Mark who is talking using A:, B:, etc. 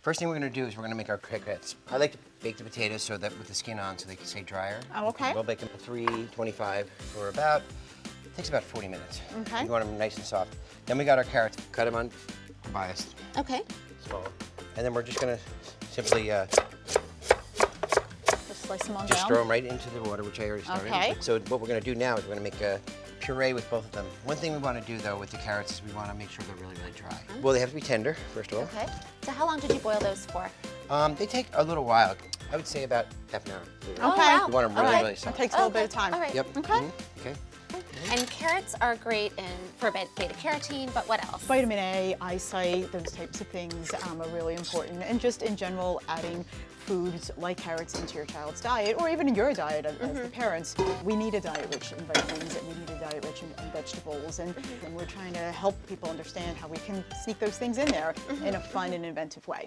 A: First thing we're going to do is we're going to make our croquettes. I like to bake the potatoes so that with the skin on so they can stay drier.
B: Oh, okay.
A: We'll bake them at 325 for about, it takes about 40 minutes.
B: Okay.
A: You want them nice and soft. Then we got our carrots. Cut them on biased,
B: Okay.
A: small. And then we're just going to simply
B: Just slice them on
A: just
B: down.
A: throw them right into the water, which I already started.
B: Okay.
A: So what we're going to do now is we're going to make a puree with both of them. One thing we want to do though with the carrots is we want to make sure they're really, really dry. Well, they have to be tender, first of all.
C: Okay. So how long did you boil those for?
A: They take a little while. I would say about half an hour.
B: Okay.
C: wow.
A: You want them really,
C: Okay.
A: really
B: It
A: soft.
B: takes a little bit of time.
C: All right.
A: Yep.
B: Okay.
A: Okay.
C: And carrots are great for beta carotene, but what else?
B: Vitamin A, eyesight, those types of things are really important. And just in general, adding foods like carrots into your child's diet, or even in your diet as the parents. We need a diet rich in vitamins, and we need a diet rich in vegetables. And we're trying to help people understand how we can sneak those things in there in a fun and inventive way.